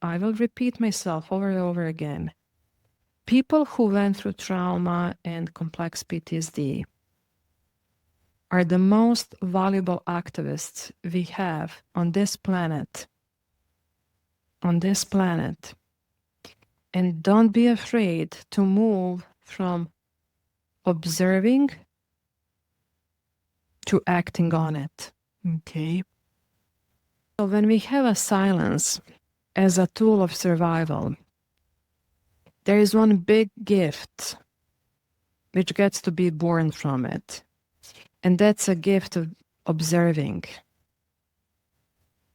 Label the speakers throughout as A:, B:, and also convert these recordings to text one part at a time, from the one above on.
A: I will repeat myself over and over again. People who went through trauma and complex PTSD are the most valuable activists we have on this planet. On this planet. And don't be afraid to move from observing to acting on it. Okay. So when we have a silence as a tool of survival, there is one big gift which gets to be born from it. And that's a gift of observing.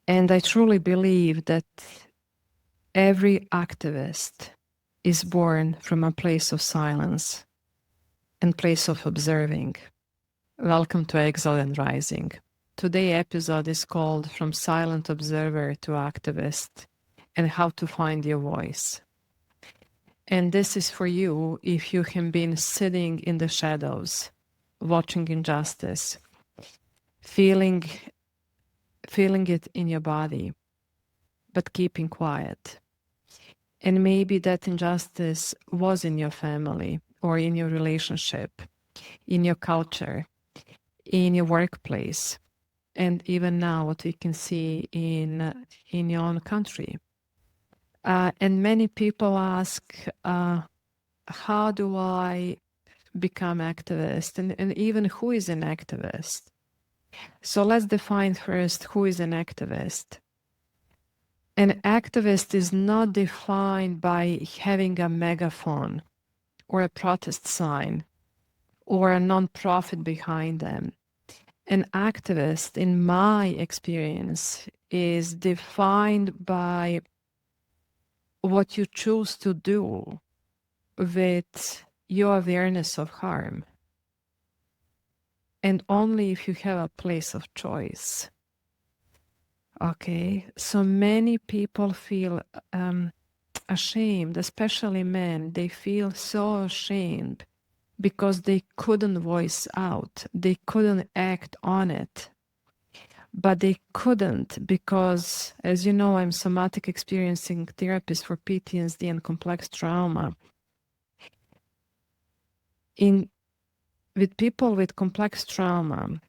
A: And I truly believe that every activist is born from a place of silence and place of observing. Welcome to Exiled and Rising. Today's episode is called From Silent Observer to Activist and How to Find Your Voice. And this is for you if you have been sitting in the shadows, watching injustice, feeling it in your body, but keeping quiet. And maybe that injustice was in your family or in your relationship, in your culture, in your workplace, and even now what we can see in your own country. And many people ask, how do I become activist? And even who is an activist? So let's define first who is an activist. An activist is not defined by having a megaphone or a protest sign or a non-profit behind them. An activist, in my experience, is defined by what you choose to do with your awareness of harm. And only if you have a place of choice. Okay, so many people feel ashamed, especially men. They feel so ashamed because they couldn't voice out. They couldn't act on it. But they couldn't because, as you know, I'm somatic experiencing therapist for PTSD and complex trauma. With people with complex trauma,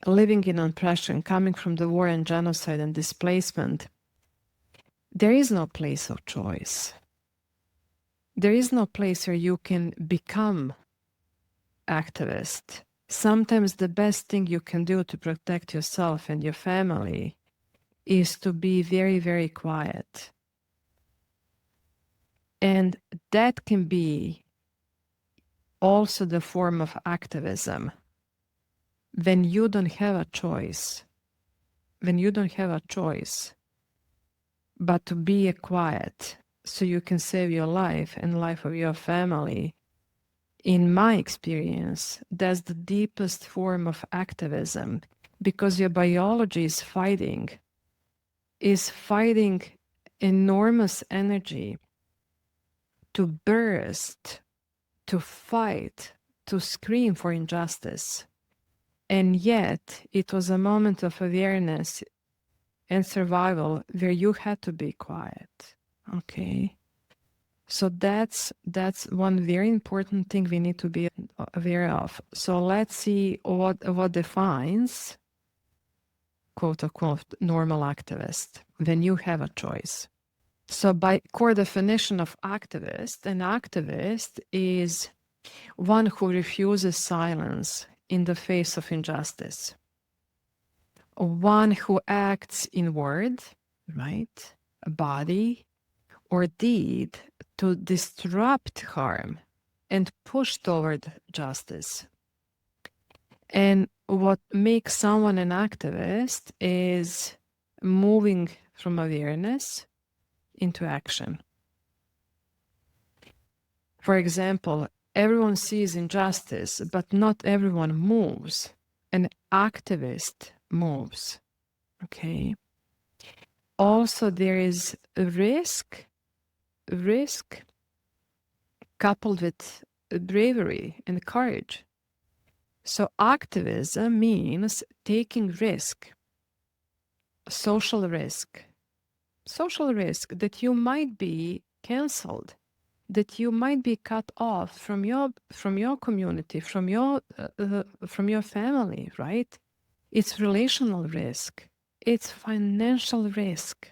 A: living in oppression, coming from the war and genocide and displacement, there is no place of choice. There is no place where you can become activist. Sometimes the best thing you can do to protect yourself and your family is to be very, very quiet. And that can be also the form of activism. When you don't have a choice, but to be quiet so you can save your life and life of your family, in my experience, that's the deepest form of activism because your biology is fighting enormous energy to burst, to fight, to scream for injustice. And yet, it was a moment of awareness and survival where you had to be quiet. Okay? So that's one very important thing we need to be aware of. So let's see what defines, quote unquote, normal activist when you have a choice. So by core definition of activist, an activist is one who refuses silence in the face of injustice. One who acts in word, right, body, or deed to disrupt harm and push toward justice. And what makes someone an activist is moving from awareness into action. For example, everyone sees injustice, but not everyone moves. An activist moves. Okay. Also, there is a risk coupled with bravery and courage. So activism means taking risk, social risk, social risk that you might be cancelled, that you might be cut off from your community, from your family, right? It's relational risk. It's financial risk.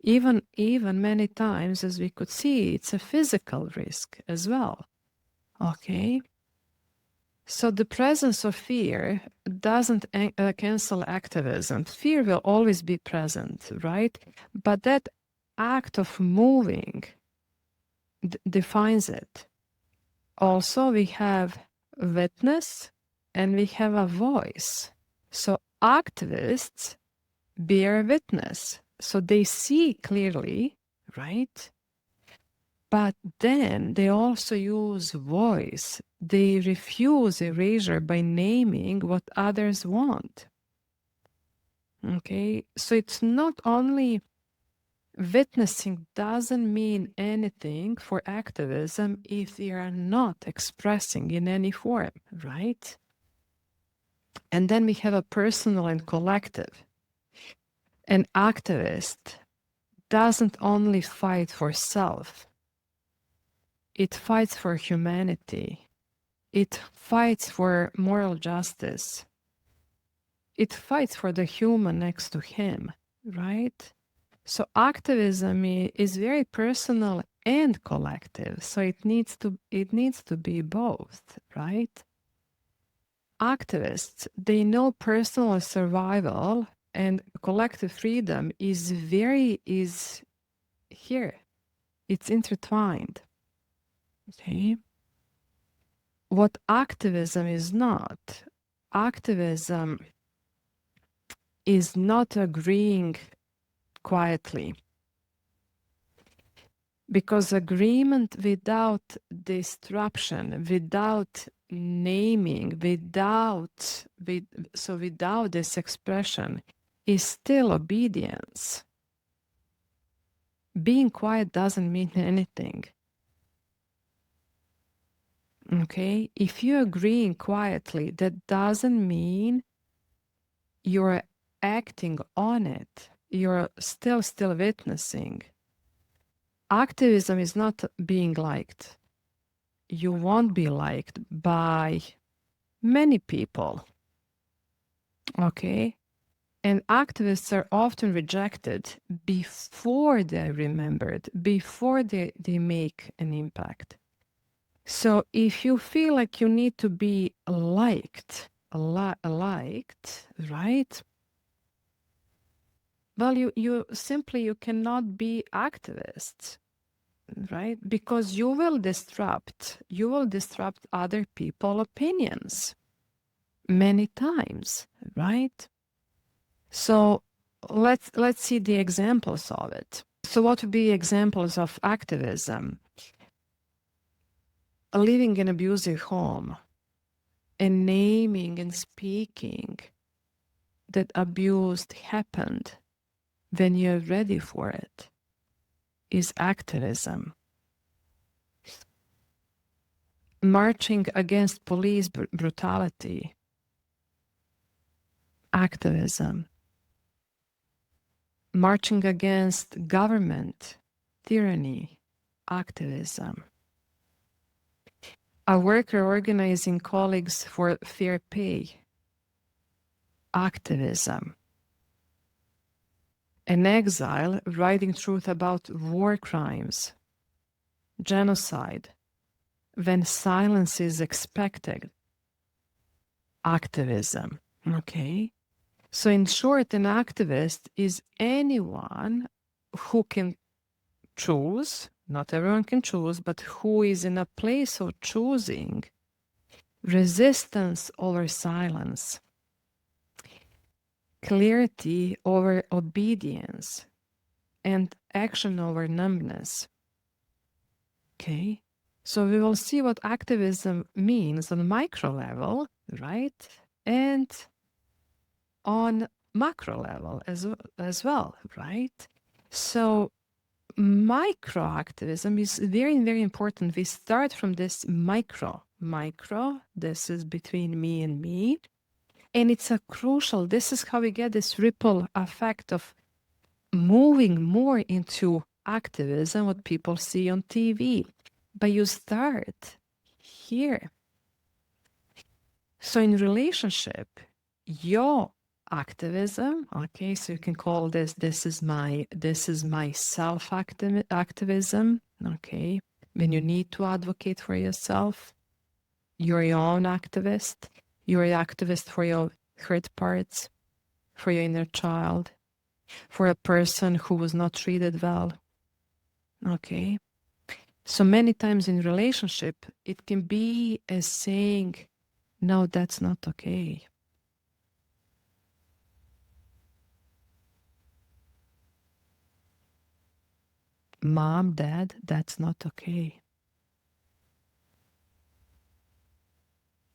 A: Even many times, as we could see, it's a physical risk as well. Okay. So the presence of fear doesn't cancel activism. Fear will always be present, right? But that act of moving defines it. Also, we have witness and we have a voice. So activists bear witness. So they see clearly, right? But then they also use voice. They refuse erasure by naming what others want. Okay, so it's not only witnessing doesn't mean anything for activism if we are not expressing in any form, right? And then we have a personal and collective. An activist doesn't only fight for self, it fights for humanity. It fights for moral justice. It fights for the human next to him, right? So activism is very personal and collective. So it needs to be both, right? Activists, they know personal survival and collective freedom is here. It's intertwined. Okay. What activism is not, activism is not agreeing quietly. Because agreement without disruption, without naming, without this expression is still obedience. Being quiet doesn't mean anything. Okay? If you're agreeing quietly, that doesn't mean you're acting on it. You're still witnessing. Activism is not being liked. You won't be liked by many people. Okay? And activists are often rejected before they're remembered, before they make an impact. So if you feel like you need to be liked, right? Well, you simply cannot be activists, right? Because you will disrupt other people's opinions many times, right? So let's see the examples of it. So what would be examples of activism? Living in an abusive home and naming and speaking that abuse happened when you're ready for it is activism. Marching against police brutality, activism. Marching against government tyranny, activism. A worker organizing colleagues for fair pay, activism. An exile writing truth about war crimes, genocide, when silence is expected, activism. Okay? So in short, an activist is anyone who can choose, not everyone can choose, but who is in a place of choosing resistance over silence, clarity over obedience, and action over numbness. Okay? So we will see what activism means on micro level, right? And on macro level as well, right? So micro activism is very, very important. We start from this micro, this is between me and me. And it's this is how we get this ripple effect of moving more into activism, what people see on TV. But you start here. So in relationship, your activism, okay, so you can call this is my self activism, okay, when you need to advocate for yourself, you're your own activist, you're an activist for your hurt parts, for your inner child, for a person who was not treated well, okay. So many times in relationship, it can be as saying, no, that's not okay. Mom, dad, that's not okay.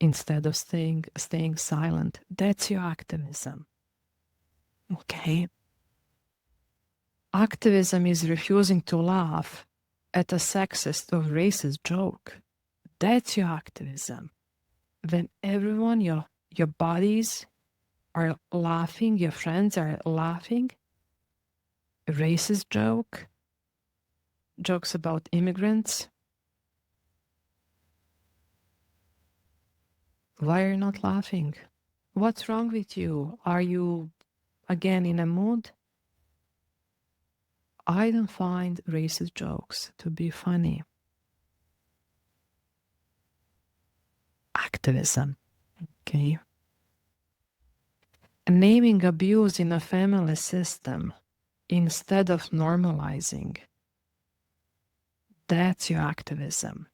A: Instead of staying silent, that's your activism. Okay. Activism is refusing to laugh at a sexist or racist joke. That's your activism. When everyone, your buddies are laughing, your friends are laughing, a racist joke, jokes about immigrants, why are you not laughing? What's wrong with you? Are you again in a mood? I don't find racist jokes to be funny. Activism, okay? Naming abuse in a family system instead of normalizing, that's your activism.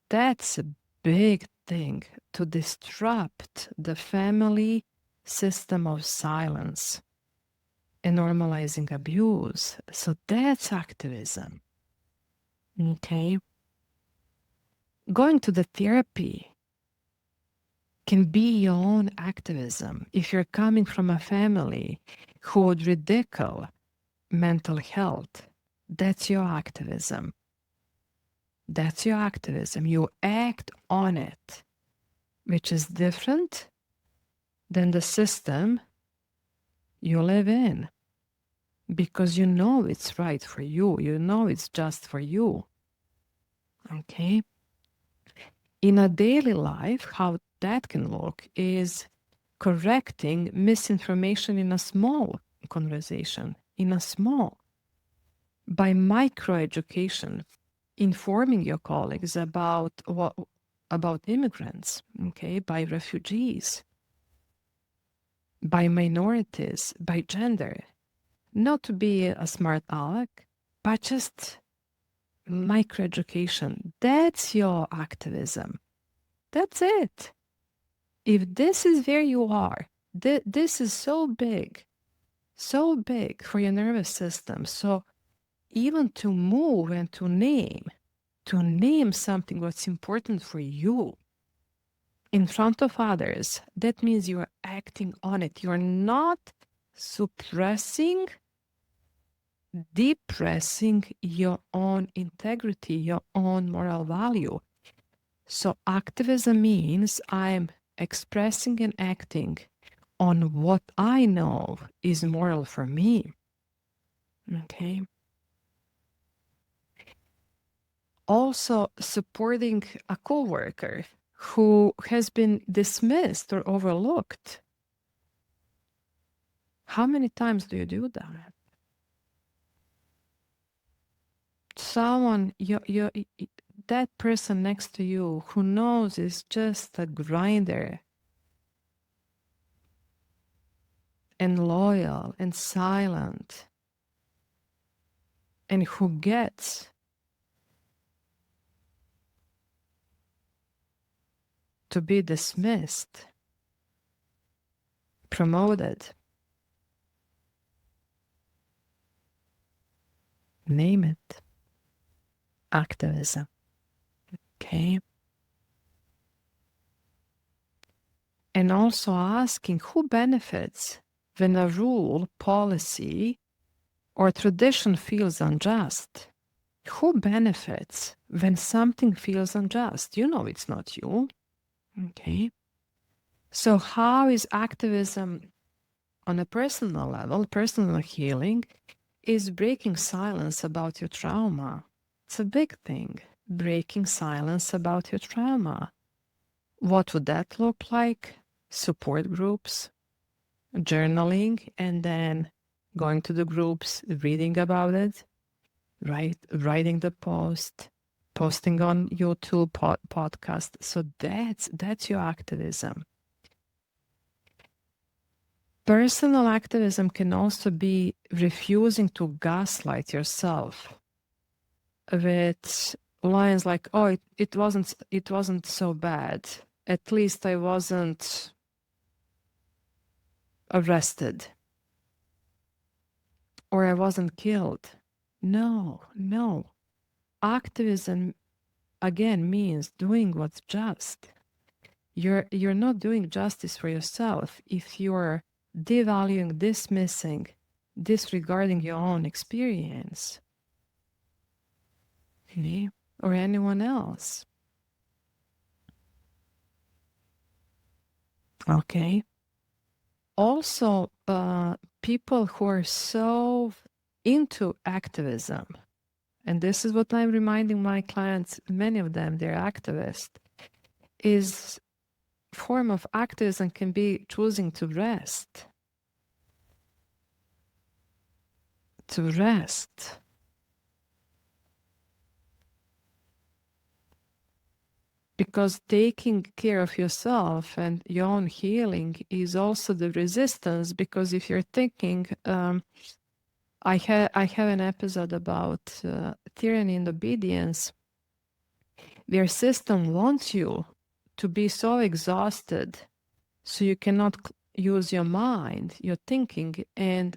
A: That's a big thing to disrupt the family system of silence and normalizing abuse. So that's activism. Okay. Going to the therapy can be your own activism. If you're coming from a family who would ridicule mental health, that's your activism. That's your activism. You act on it, which is different than the system you live in, because you know it's right for you. You know it's just for you. Okay? In a daily life, how that can look is correcting misinformation in a small conversation, by microeducation, informing your colleagues about immigrants, okay, by refugees, by minorities, by gender. Not to be a smart aleck, but just microeducation. That's your activism. That's it. If this is where you are, this is so big for your nervous system. So even to move and to name something what's important for you in front of others, that means you're acting on it. You're not suppressing, depressing your own integrity, your own moral value. So activism means I'm expressing and acting on what I know is moral for me. Okay. Also supporting a coworker who has been dismissed or overlooked. How many times do you do that? Someone, that person next to you who knows is just a grinder and loyal and silent, and who gets to be dismissed, promoted, name it, activism. Okay. And also asking who benefits when a rule, policy, or tradition feels unjust. Who benefits when something feels unjust? You know it's not you. Okay. So how is activism on a personal level, personal healing is breaking silence about your trauma. It's a big thing, breaking silence about your trauma. What would that look like? Support groups, journaling, and then going to the groups, reading about it, writing the post, posting on YouTube podcast. So that's your activism. Personal activism can also be refusing to gaslight yourself with lines like, "Oh, it wasn't so bad. At least I wasn't arrested, or I wasn't killed." No. Activism again means doing what's just. You're not doing justice for yourself if you're devaluing, dismissing, disregarding your own experience, okay, or anyone else. Okay. Also, people who are so into activism, and this is what I'm reminding my clients, many of them, they're activists, is form of activism can be choosing to rest. To rest. Because taking care of yourself and your own healing is also the resistance. Because if you're thinking, I have an episode about tyranny and obedience, where system wants you to be so exhausted so you cannot use your mind, your thinking, and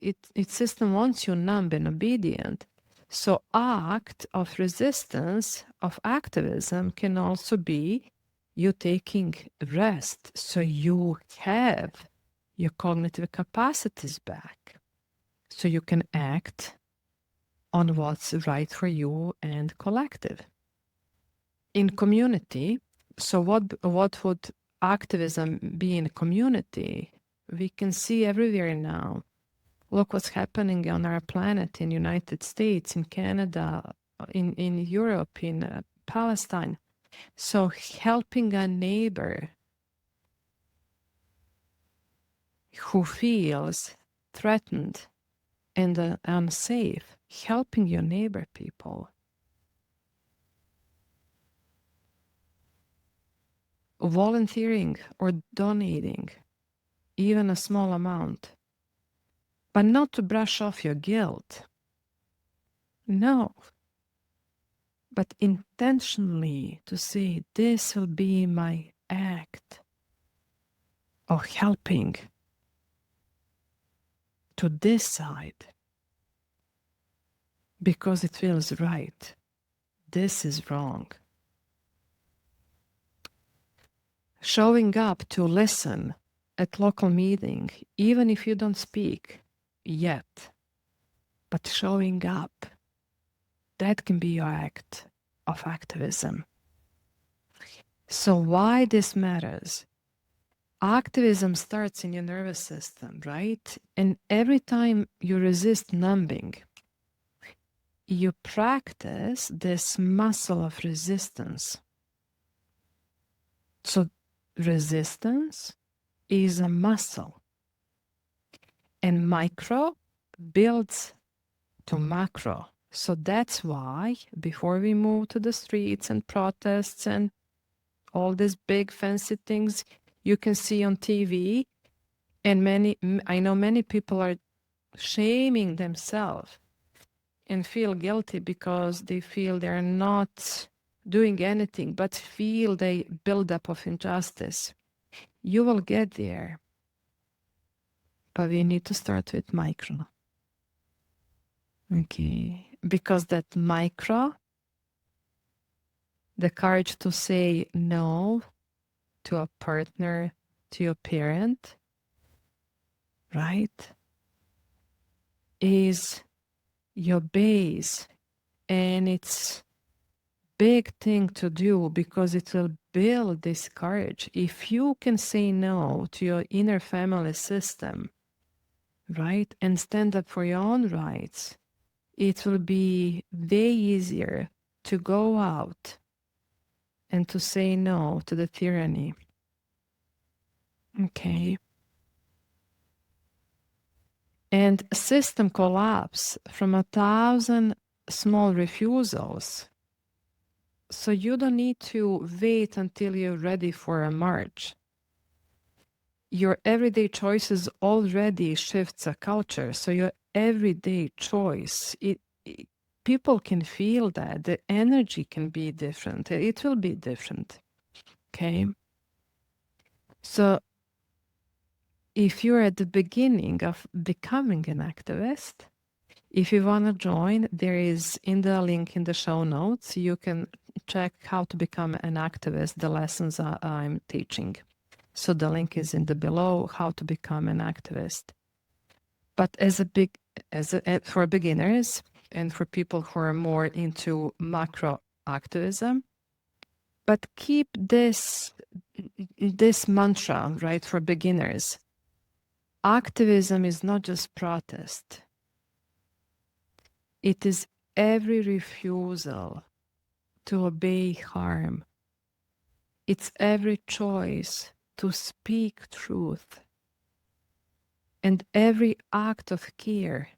A: its system wants you numb and obedient. So act of resistance, of activism, can also be you taking rest so you have your cognitive capacities back, so you can act on what's right for you and collective. In community, so what would activism be in community? We can see everywhere now. Look what's happening on our planet, in United States, in Canada, in Europe, in Palestine. So helping a neighbor who feels threatened and unsafe, helping your neighbor people. Volunteering or donating, even a small amount, but not to brush off your guilt. No, but intentionally to say, this will be my act of helping to this side because it feels right. This is wrong. Showing up to listen at local meeting, even if you don't speak yet, but showing up, that can be your act of activism. So why this matters? Activism starts in your nervous system, right? And every time you resist numbing, you practice this muscle of resistance. So resistance is a muscle. And micro builds to macro. So that's why before we move to the streets and protests and all these big fancy things you can see on TV, and I know many people are shaming themselves and feel guilty because they feel they're not doing anything, but feel the buildup of injustice. You will get there, but we need to start with micro. Okay, because that micro, the courage to say no to a partner, to your parent, right, is your base. And it's big thing to do because it will build this courage. If you can say no to your inner family system, right? And stand up for your own rights, it will be way easier to go out and to say no to the tyranny. Okay. And system collapse from 1,000 small refusals. So you don't need to wait until you're ready for a march. Your everyday choices already shifts a culture. So your everyday choice, people can feel that the energy can be different. It will be different. Okay. So if you're at the beginning of becoming an activist, if you want to join, there is in the link in the show notes, you can check how to become an activist, the lessons I'm teaching. So the link is in the below, how to become an activist. But for beginners and for people who are more into macro activism, but keep this mantra, right, for beginners. Activism is not just protest. It is every refusal to obey harm. It's every choice to speak truth. And every act of care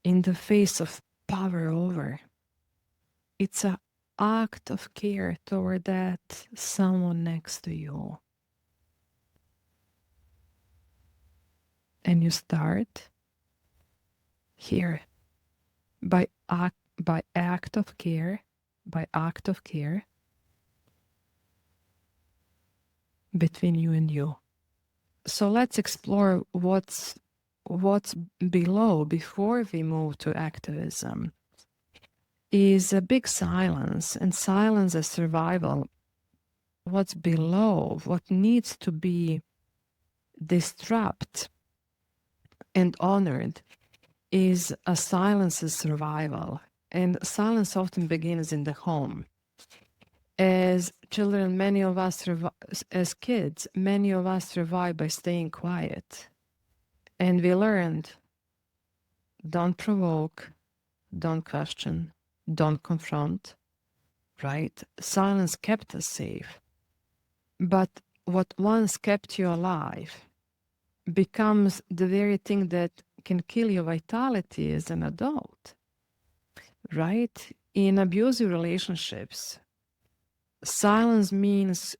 A: in the face of power over. It's an act of care toward that someone next to you. And you start here by act of care between you and you. So let's explore what's below before we move to activism. Is a big silence, and silence is survival. What's below, what needs to be disrupted and honored, is a silence's survival. And silence often begins in the home. As children, many of us as kids, many of us survive by staying quiet. And we learned, don't provoke, don't question, don't confront, right? Silence kept us safe. But what once kept you alive becomes the very thing that can kill your vitality as an adult, right? In abusive relationships, silence means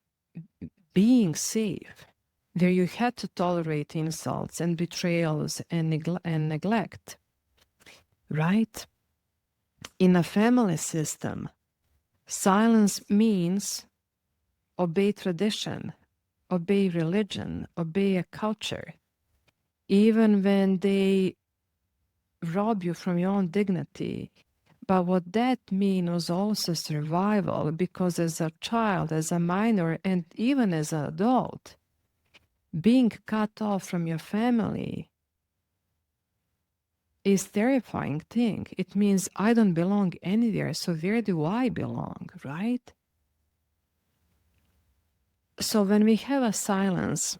A: being safe, where you had to tolerate insults and betrayals and neglect, right? In a family system, silence means obey tradition, obey religion, obey a culture, even when they rob you from your own dignity. But what that means was also survival, because as a child, as a minor, and even as an adult, being cut off from your family is a terrifying thing. It means I don't belong anywhere, so where do I belong, right? So when we have a silence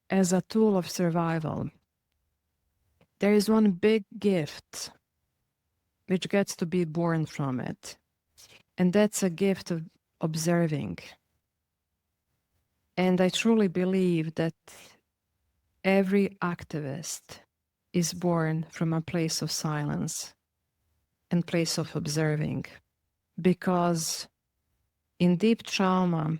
A: as a tool of survival, there is one big gift which gets to be born from it. And that's a gift of observing. And I truly believe that every activist is born from a place of silence and place of observing. Because in deep trauma,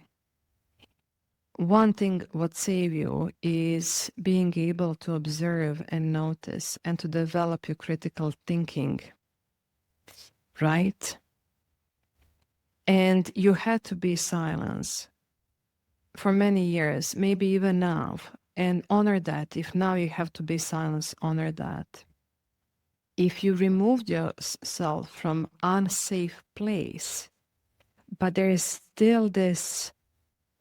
A: one thing what save you is being able to observe and notice and to develop your critical thinking, right? And you had to be silent for many years, maybe even now, and honor that. If now you have to be silent, honor that. If you removed yourself from unsafe place, but there is still this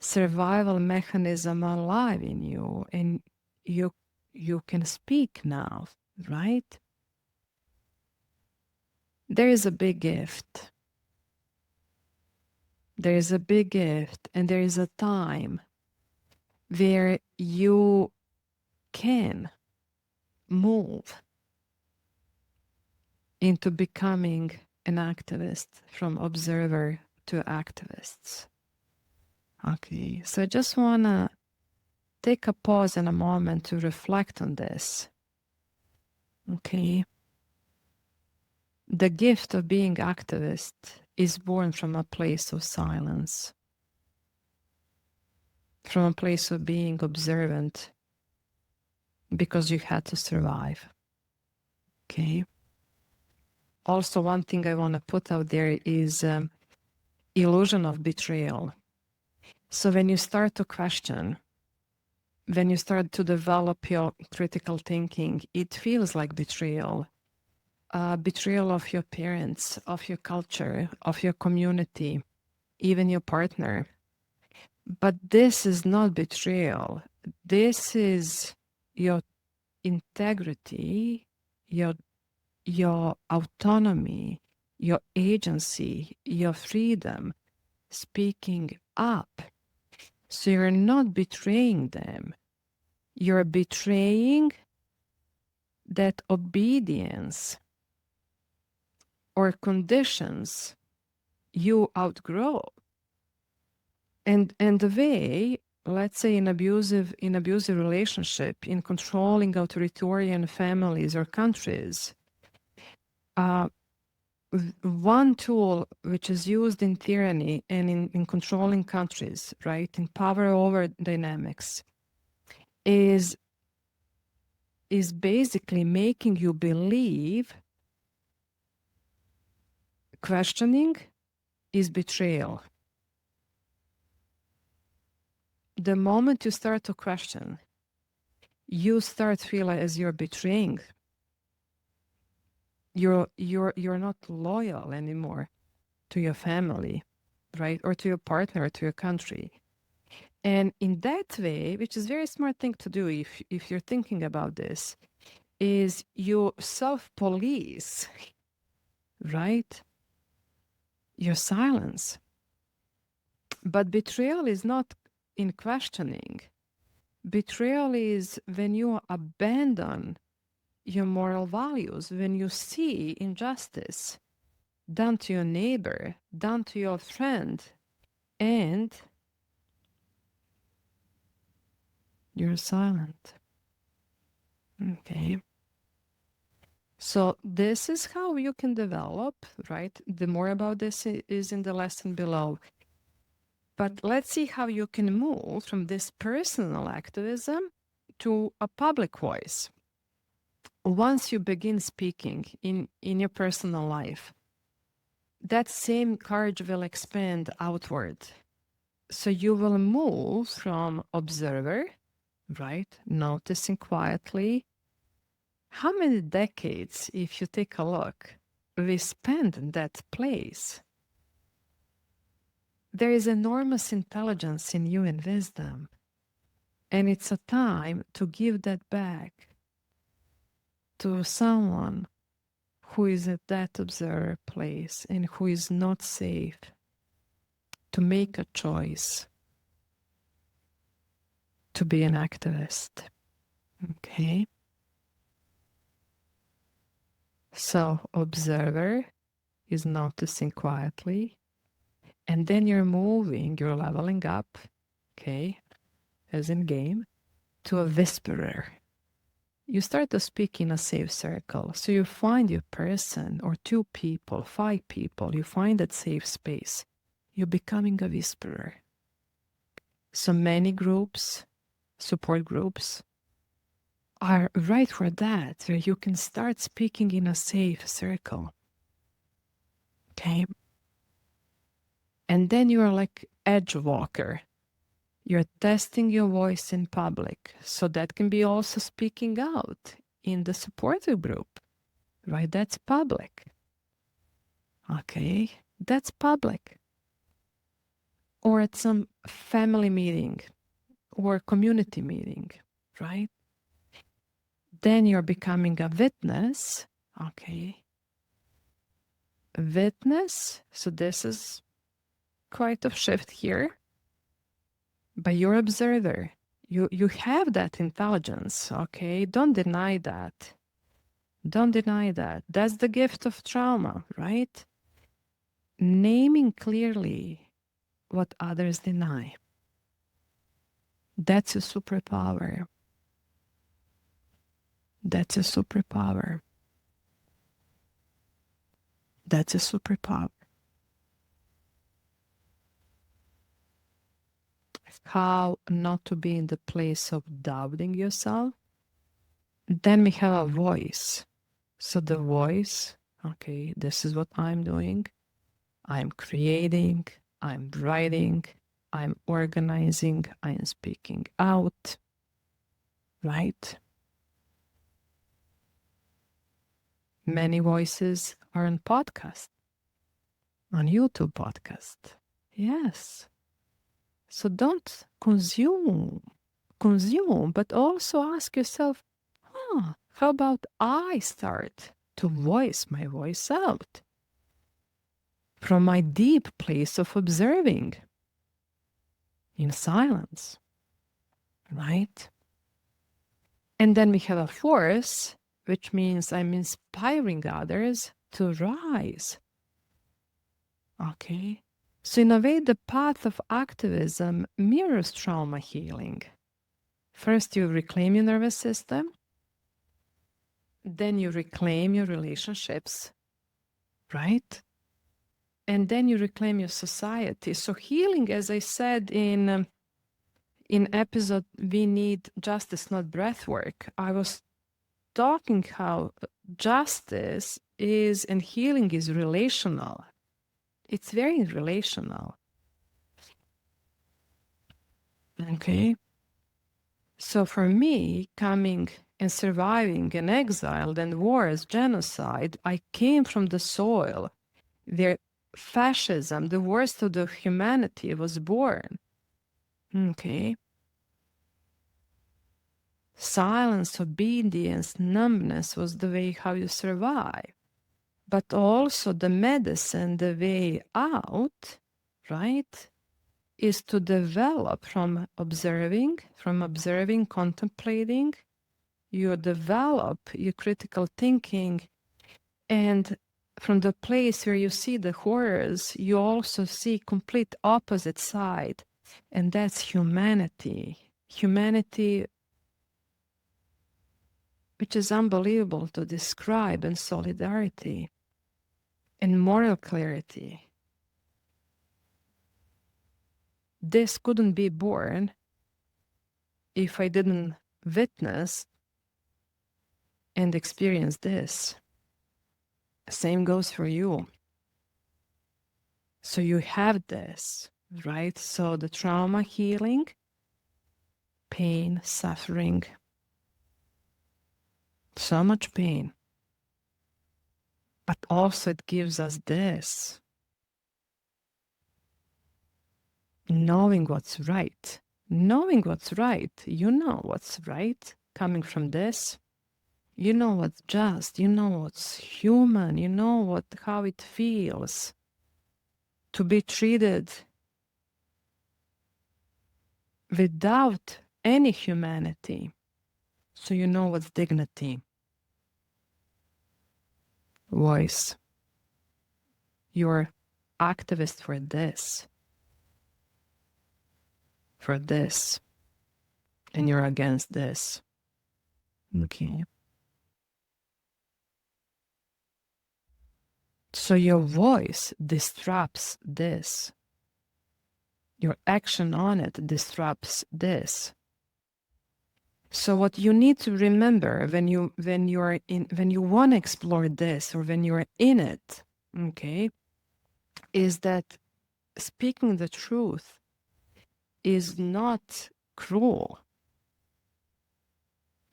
A: survival mechanism alive in you, and you can speak now, right? There is a big gift. There is a big gift, and there is a time where you can move into becoming an activist from observer to activists. Okay, so I just want to take a pause and a moment to reflect on this. Okay. The gift of being activist is born from a place of silence, from a place of being observant because you had to survive. Okay. Also, one thing I want to put out there is illusion of betrayal. So when you start to question, when you start to develop your critical thinking, it feels like betrayal. Betrayal of your parents, of your culture, of your community, even your partner. But this is not betrayal. This is your integrity, your autonomy, your agency, your freedom speaking up. So you're not betraying them. You're betraying that obedience or conditions you outgrow. And the way, let's say in abusive relationship, in controlling authoritarian families or countries, one tool which is used in tyranny and in controlling countries, right, in power over dynamics, is basically making you believe questioning is betrayal. The moment you start to question, you start feeling as you're betraying. You're not loyal anymore to your family, right, or to your partner, or to your country. And in that way, which is a very smart thing to do if you're thinking about this, is you self-police, right, your silence. But betrayal is not in questioning. Betrayal is when you abandon your moral values, when you see injustice done to your neighbor, done to your friend, and you're silent. Okay. So this is how you can develop, right? The more about this is in the lesson below. But let's see how you can move from this personal activism to a public voice. Once you begin speaking in your personal life, that same courage will expand outward. So you will move from observer, right, noticing quietly. How many decades, if you take a look, we spend in that place? There is enormous intelligence in you and wisdom. And it's a time to give that back to someone who is at that observer place and who is not safe, to make a choice to be an activist. Okay? So, observer is noticing quietly, and then you're moving, you're leveling up, okay, as in game, to a whisperer. You start to speak in a safe circle. So you find your person or two people, 5 people, you find that safe space. You're becoming a whisperer. So many groups, support groups, are right for that, where you can start speaking in a safe circle. Okay? And then you're like edge walker. You're testing your voice in public. So that can be also speaking out in the supportive group, right? That's public. Okay, that's public. Or at some family meeting or community meeting, right? Then you're becoming a witness. Okay. A witness. So this is quite a shift here. But you're observer. You have that intelligence, okay? Don't deny that. Don't deny that. That's the gift of trauma, right? Naming clearly what others deny. That's a superpower. That's a superpower. That's a superpower. How not to be in the place of doubting yourself. Then we have a voice. So the voice, okay, this is what I'm doing. I'm creating, I'm writing, I'm organizing, I'm speaking out, right? Many voices are on podcast, on YouTube podcast. Yes. So don't consume, but also ask yourself, how about I start to voice my voice out from my deep place of observing in silence, right? And then we have a force, which means I'm inspiring others to rise. Okay. So, in a way, the path of activism mirrors trauma healing. First, you reclaim your nervous system, then, you reclaim your relationships, right? And then you reclaim your society. So, healing, as I said in episode We Need Justice, Not Breathwork, I was talking how justice is and healing is relational. It's very relational. Okay. So for me, coming and surviving an exile and wars, genocide, I came from the soil where fascism, the worst of the humanity, was born. Okay. Silence, obedience, numbness was the way how you survive. But also the medicine, the way out, right, is to develop from observing, contemplating. You develop your critical thinking, and from the place where you see the horrors, you also see complete opposite side, and that's humanity. Humanity, which is unbelievable to describe, and solidarity, and moral clarity. This couldn't be born if I didn't witness and experience this. Same goes for you. So you have this, right? So the trauma healing, pain, suffering, so much pain. But also it gives us this, knowing what's right. Knowing what's right, you know what's right coming from this. You know what's just, you know what's human, you know how it feels to be treated without any humanity. So you know what's dignity. Voice. You're activist for this. And you're against this. Okay. So your voice disrupts this. Your action on it disrupts this. So what you need to remember when you want to explore this, or when you're in it, okay, is that speaking the truth is not cruel.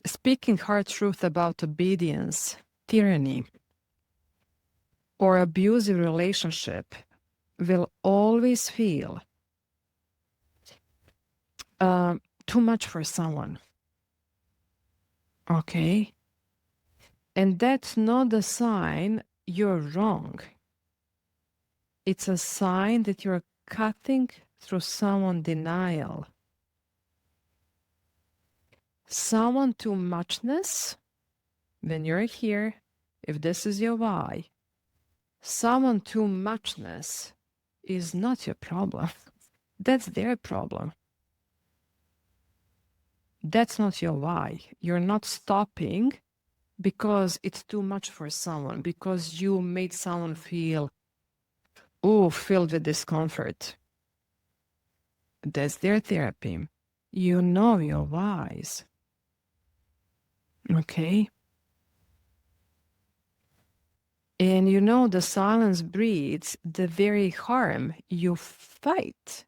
A: Speaking hard truth about obedience, tyranny, or abusive relationship will always feel too much for someone. Okay? And that's not a sign you're wrong. It's a sign that you're cutting through someone's denial. Someone too muchness, when you're here, if this is your why, someone too muchness is not your problem. That's their problem. That's not your why. You're not stopping because it's too much for someone, because you made someone feel, filled with discomfort. That's their therapy. You know your whys. Okay? And you know the silence breeds the very harm you fight.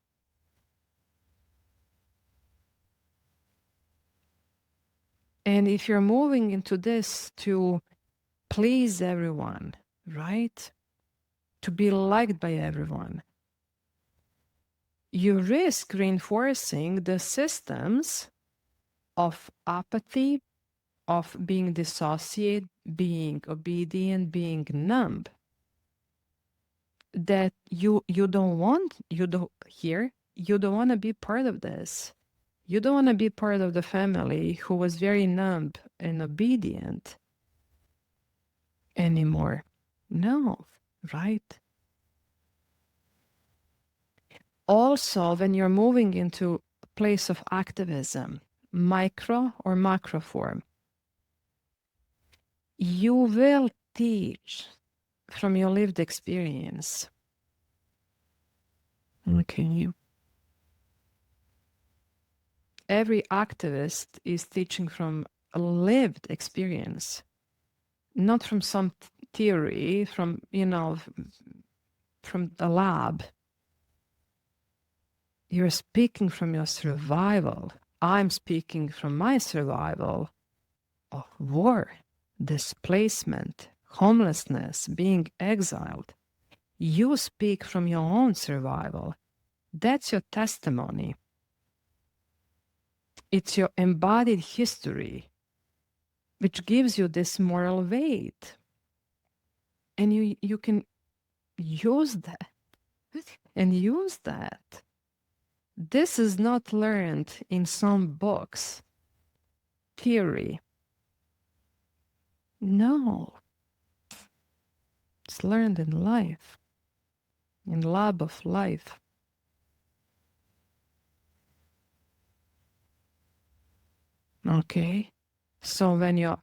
A: And if you're moving into this to please everyone, right? To be liked by everyone, you risk reinforcing the systems of apathy, of being dissociated, being obedient, being numb, that you don't want to be part of this. You don't want to be part of the family who was very numb and obedient anymore. No, right? Also, when you're moving into a place of activism, micro or macro form, you will teach from your lived experience. Okay. Every activist is teaching from a lived experience, not from some theory, from a lab. You're speaking from your survival. I'm speaking from my survival of war, displacement, homelessness, being exiled. You speak from your own survival. That's your testimony. It's your embodied history, which gives you this moral weight. And you can use that and use that. This is not learned in some books, theory. No, it's learned in life, in lab of life. Okay, so when your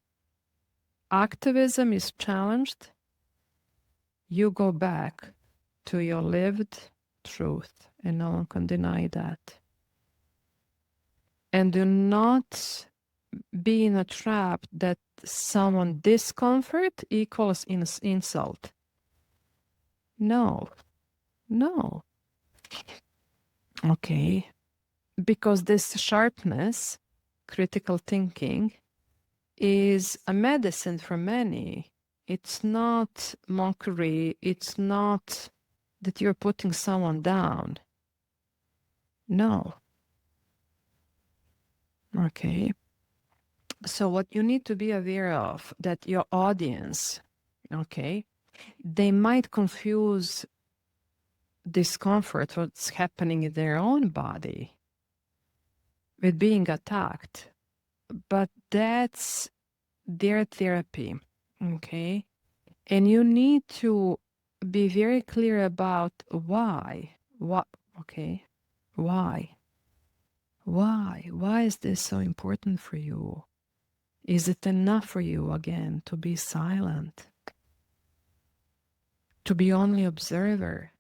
A: activism is challenged, you go back to your lived truth, and no one can deny that. And do not be in a trap that someone discomfort equals insult. No, no. Okay, because this sharpness, critical thinking, is a medicine for many. It's not mockery. It's not that you're putting someone down. No. Okay. So what you need to be aware of, that your audience, okay, they might confuse discomfort, what's happening in their own body, with being attacked. But that's their therapy, okay? And you need to be very clear about why. What? Okay. Why? Why? Why is this so important for you? Is it enough for you, again, to be silent? To be only observer?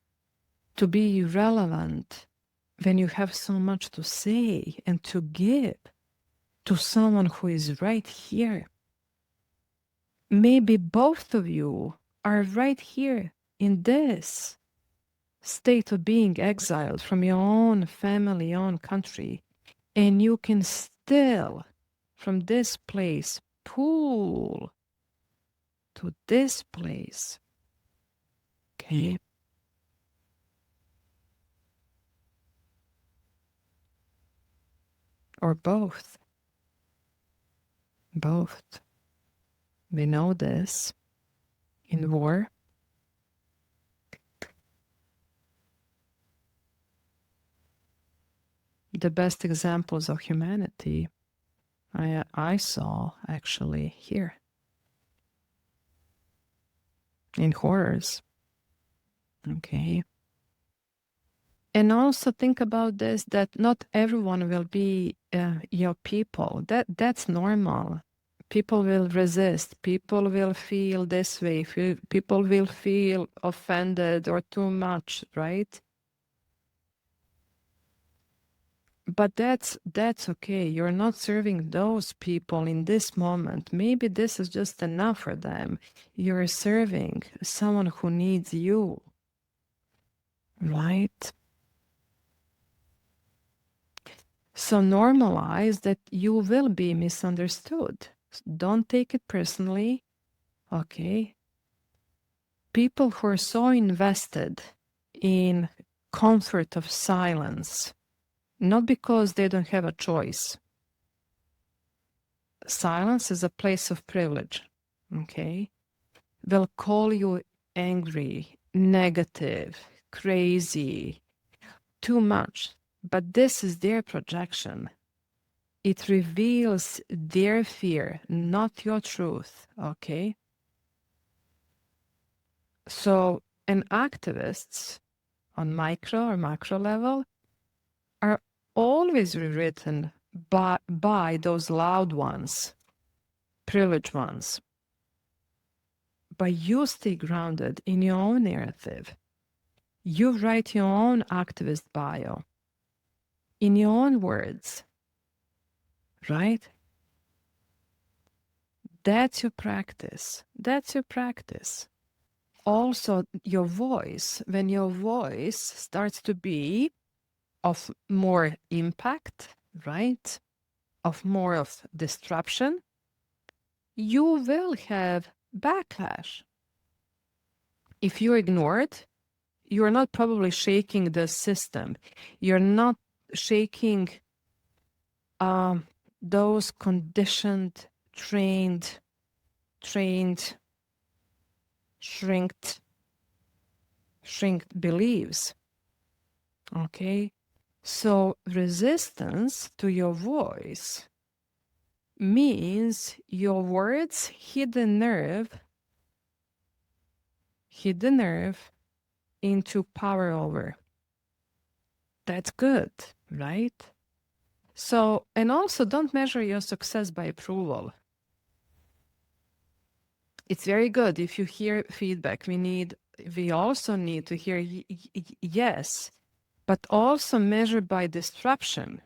A: To be irrelevant when you have so much to say and to give to someone who is right here? Maybe both of you are right here in this state of being exiled from your own family, own country, and you can still, from this place, pull to this place. Okay. Or both. Both. We know this in war. The best examples of humanity I saw actually here in horrors. Okay. And also think about this, that not everyone will be your people. That's normal. People will resist. People will feel this way. People will feel offended or too much, right? But that's okay. You're not serving those people in this moment. Maybe this is just enough for them. You're serving someone who needs you, right? So normalize that you will be misunderstood. Don't take it personally, okay? People who are so invested in comfort of silence, not because they don't have a choice. Silence is a place of privilege, okay? They'll call you angry, negative, crazy, too much, but this is their projection. It reveals their fear, not your truth, okay? So, and activists on micro or macro level are always rewritten by those loud ones, privileged ones. But you stay grounded in your own narrative. You write your own activist bio in your own words, right? That's your practice. That's your practice. Also, your voice, when your voice starts to be of more impact, right? Of more of disruption, you will have backlash. If you're ignored, you're not probably shaking the system. You're not shaking those conditioned, trained, shrinked beliefs. Okay? So resistance to your voice means your words hit the nerve into power over. That's good, right? So, and also don't measure your success by approval. It's very good if you hear feedback. We also need to hear yes, but also measure by disruption.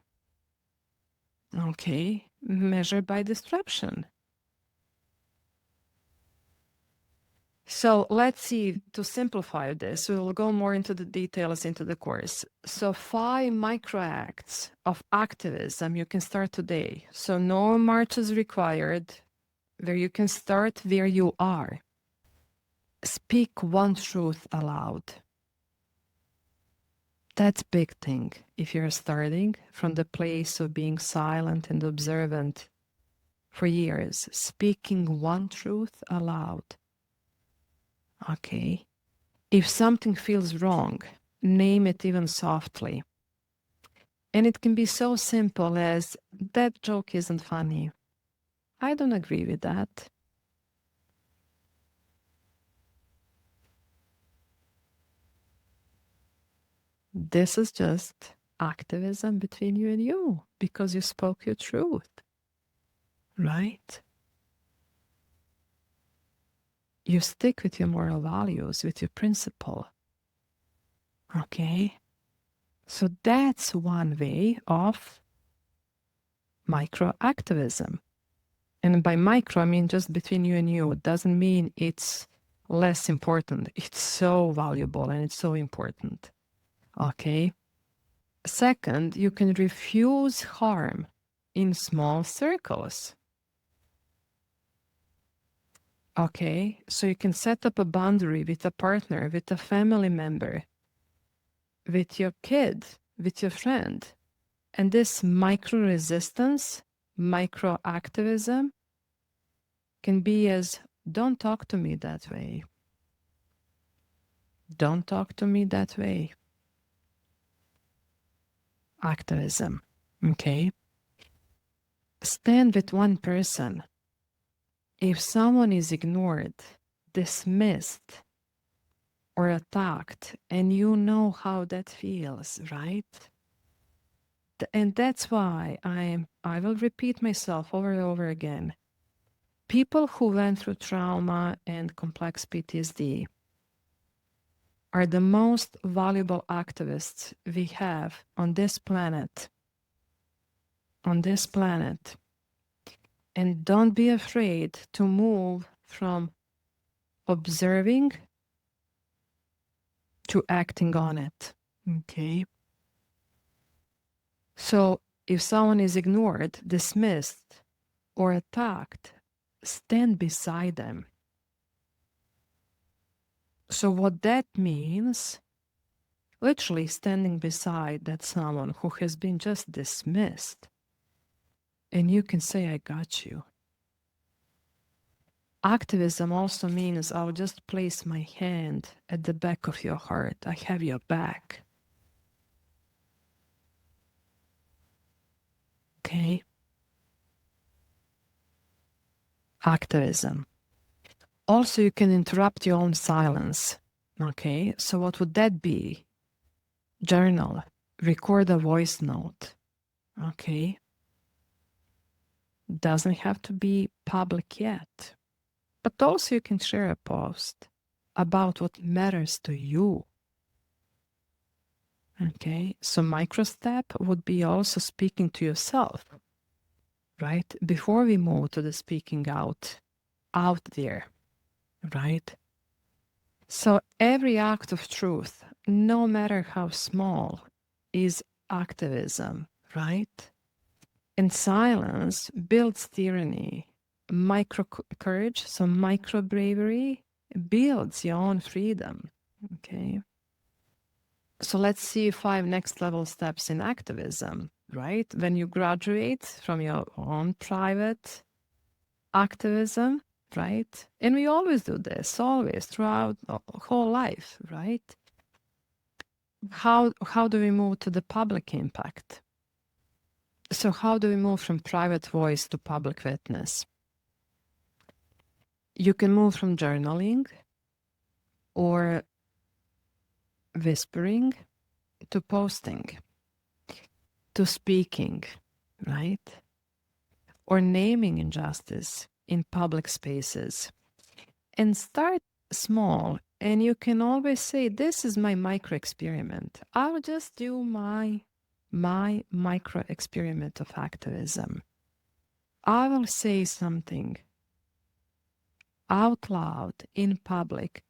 A: Okay, measure by disruption. So let's see, to simplify this, we will go more into the details into the course. So 5 micro acts of activism you can start today. So no marches required, where you can start where you are. Speak one truth aloud. That's big thing. If you're starting from the place of being silent and observant for years, speaking one truth aloud. Okay. If something feels wrong, name it even softly. And it can be so simple as, that joke isn't funny. I don't agree with that. This is just activism between you and you because you spoke your truth, right? You stick with your moral values, with your principle. Okay? So that's one way of micro activism. And by micro, I mean just between you and you. It doesn't mean it's less important. It's so valuable and it's so important. Okay? Second, you can refuse harm in small circles. Okay? So you can set up a boundary with a partner, with a family member, with your kid, with your friend. And this micro resistance, micro activism can be as, don't talk to me that way. Don't talk to me that way. Activism. Okay. stand with one person. If someone is ignored, dismissed, or attacked, and you know how that feels, right? And that's why I will repeat myself over and over again. People who went through trauma and complex PTSD are the most valuable activists we have on this planet. On this planet. And don't be afraid to move from observing to acting on it. Okay. So if someone is ignored, dismissed, or attacked, stand beside them. So what that means, literally standing beside that someone who has been just dismissed, and you can say, I got you. Activism also means I'll just place my hand at the back of your heart. I have your back. Okay? Activism. Also, you can interrupt your own silence. Okay? So what would that be? Journal. Record a voice note. Okay? Doesn't have to be public yet. But also you can share a post about what matters to you. Okay, so micro step would be also speaking to yourself, right? Before we move to the speaking out there, right? So every act of truth, no matter how small, is activism, right? And silence builds tyranny. Micro courage, so micro bravery, builds your own freedom. Okay. So let's see 5 next level steps in activism, right? When you graduate from your own private activism, right? And we always do this, always, throughout the whole life, right? How do we move to the public impact? So how do we move from private voice to public witness? You can move from journaling or whispering to posting, to speaking, right? Or naming injustice in public spaces. And start small. And you can always say, this is my micro experiment. I'll just do my micro experiment of activism. I will say something out loud in public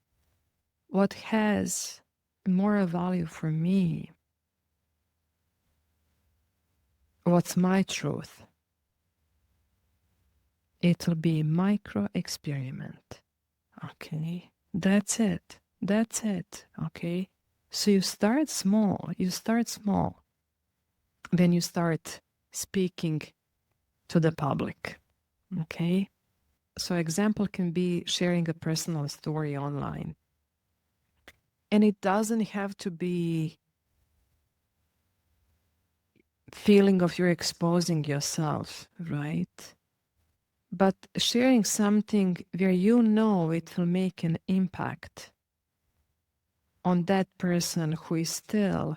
A: what has more value for me. What's my truth? It'll be micro experiment. Okay, that's it. That's it. Okay, so you start small. You start small. Then you start speaking to the public. Okay, so example can be sharing a personal story online. And it doesn't have to be feeling of you're exposing yourself, right? But sharing something where you know it will make an impact on that person who is still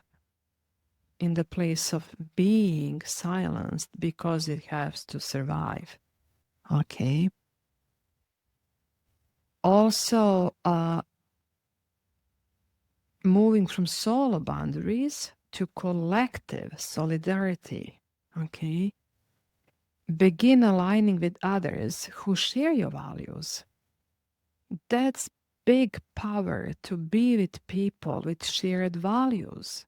A: in the place of being silenced because it has to survive. Okay. Also, moving from solo boundaries to collective solidarity. Okay. Begin aligning with others who share your values. That's big power, to be with people with shared values.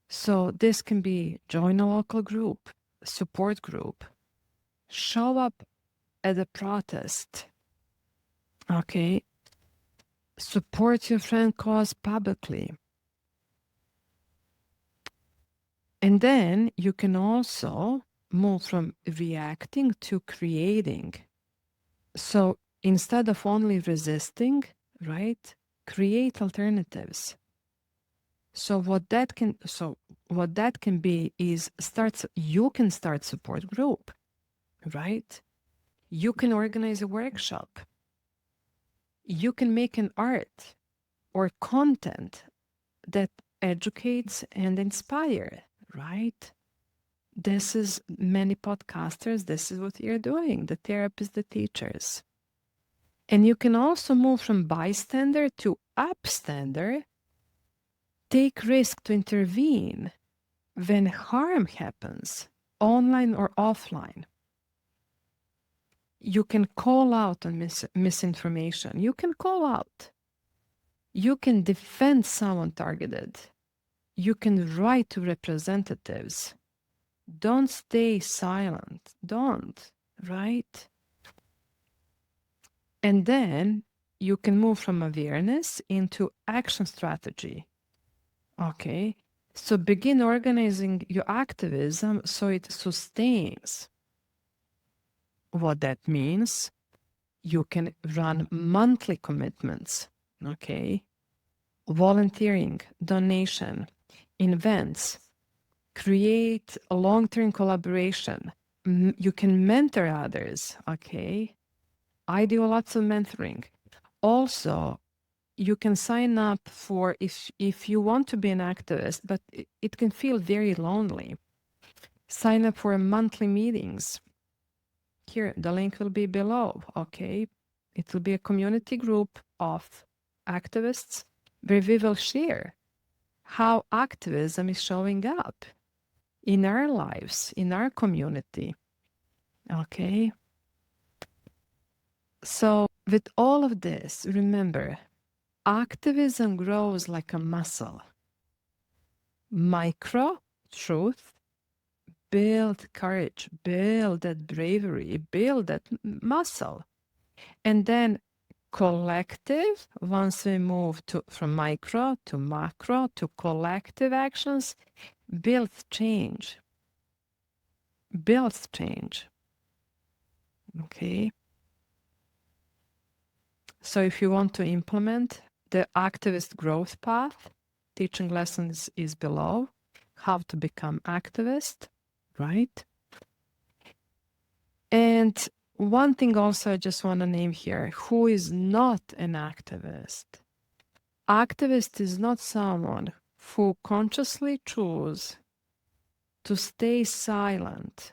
A: So this can be join a local group, support group, show up at a protest. Okay. Support your friend cause publicly. And then you can also move from reacting to creating. So instead of only resisting, right, create alternatives. So what that can be is you can start support group, right? You can organize a workshop. You can make an art or content that educates and inspire, right? This is many podcasters, this is what you're doing, the therapists, the teachers. And you can also move from bystander to upstander, take risk to intervene when harm happens, online or offline. You can call out on misinformation. You can call out. You can defend someone targeted. You can write to representatives. Don't stay silent. Don't, right? And then you can move from awareness into action strategy. Okay. So begin organizing your activism so it sustains. What that means, you can run monthly commitments. Okay. Volunteering, donation, events, create a long-term collaboration. You can mentor others. Okay. I do lots of mentoring. Also, you can sign up for if you want to be an activist, but it can feel very lonely. Sign up for monthly meetings. Here, the link will be below. Okay. It will be a community group of activists where we will share how activism is showing up in our lives, in our community. Okay. So, with all of this, remember, activism grows like a muscle. Micro truth, build courage, build that bravery, build that muscle. And then collective, once we move from micro to macro to collective actions, builds change. Builds change. Okay. So if you want to implement the activist growth path, teaching lessons is below. How to become activist, right? And one thing also I just want to name here, who is not an activist? Activist is not someone who consciously choose to stay silent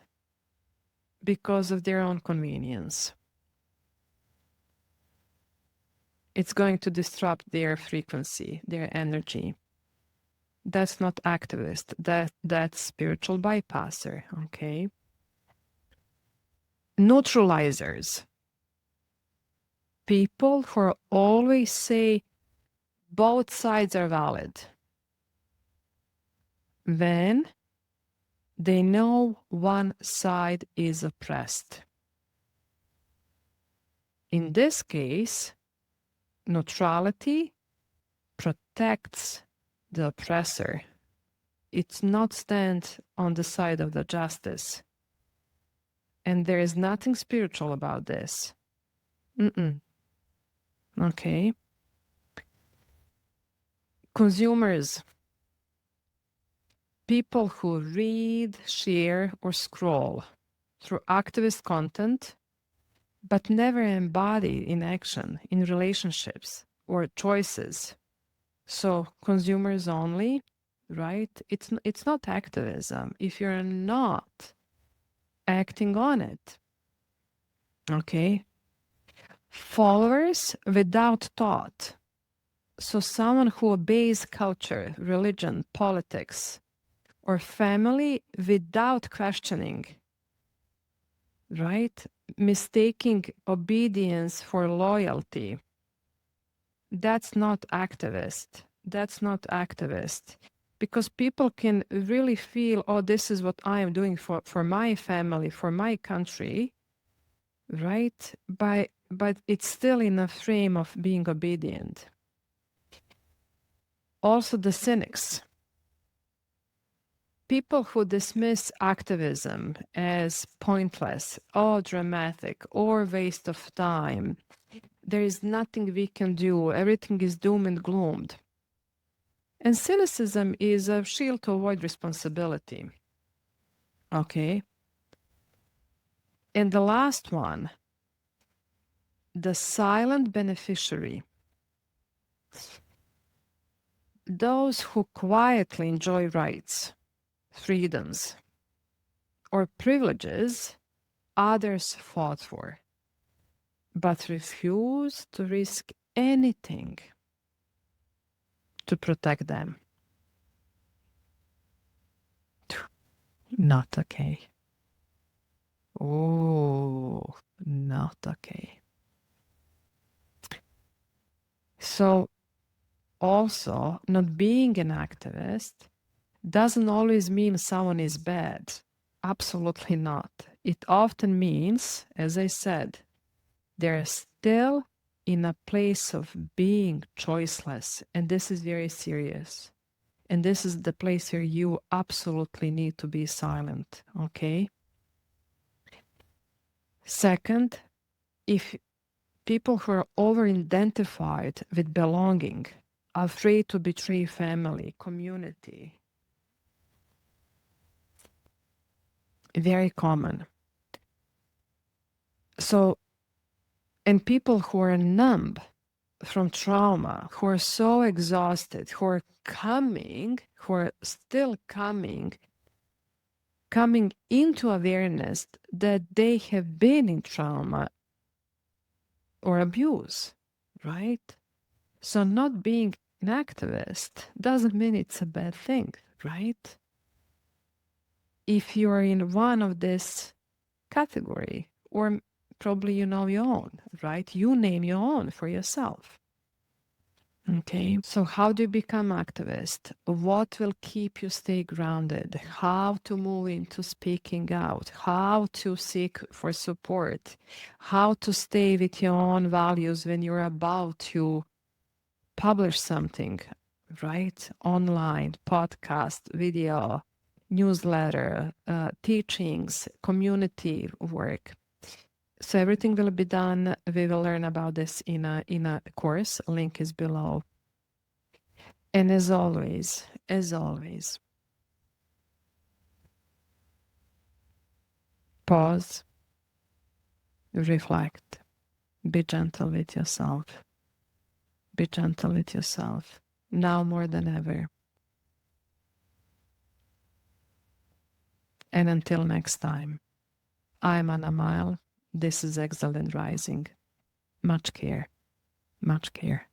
A: because of their own convenience. It's going to disrupt their frequency, their energy. That's not activist. That's spiritual bypasser, okay? Neutralizers. People who always say both sides are valid when they know one side is oppressed. In this case, neutrality protects the oppressor. It's not stand on the side of the justice. And there is nothing spiritual about this. Okay. Consumers. People who read, share, or scroll through activist content, but never embody in action, in relationships or choices. So consumers only, right? It's not activism if you're not acting on it. Okay. Followers without thought. So someone who obeys culture, religion, politics, or family without questioning, right? Mistaking obedience for loyalty. That's not activist. That's not activist. Because people can really feel, oh, this is what I am doing for my family, for my country, right? But it's still in a frame of being obedient. Also the cynics. People who dismiss activism as pointless or dramatic or waste of time. There is nothing we can do. Everything is doom and gloomed. And cynicism is a shield to avoid responsibility. Okay. And the last one, the silent beneficiary. Those who quietly enjoy rights, freedoms, or privileges others fought for, but refuse to risk anything to protect them. Not okay. Oh, not okay. So, also, not being an activist doesn't always mean someone is bad. Absolutely not. It often means, as I said, they're still in a place of being choiceless. And this is very serious. And this is the place where you absolutely need to be silent. Okay. Second, if people who are over-identified with belonging, afraid to betray family, community, very common. So, and people who are numb from trauma, who are so exhausted, who are still coming into awareness that they have been in trauma or abuse, right? So not being an activist doesn't mean it's a bad thing, right? If you're in one of this category, or probably you know your own, right? You name your own for yourself. Okay, so how do you become activist? What will keep you stay grounded? How to move into speaking out? How to seek for support? How to stay with your own values when you're about to publish something, right? Online, podcast, video, newsletter, teachings, community work. So everything will be done. We will learn about this in a course. Link is below. And as always, pause, reflect, be gentle with yourself. Be gentle with yourself now more than ever. And until next time, I'm Anna Mile. This is Exiled and Rising. Much care. Much care.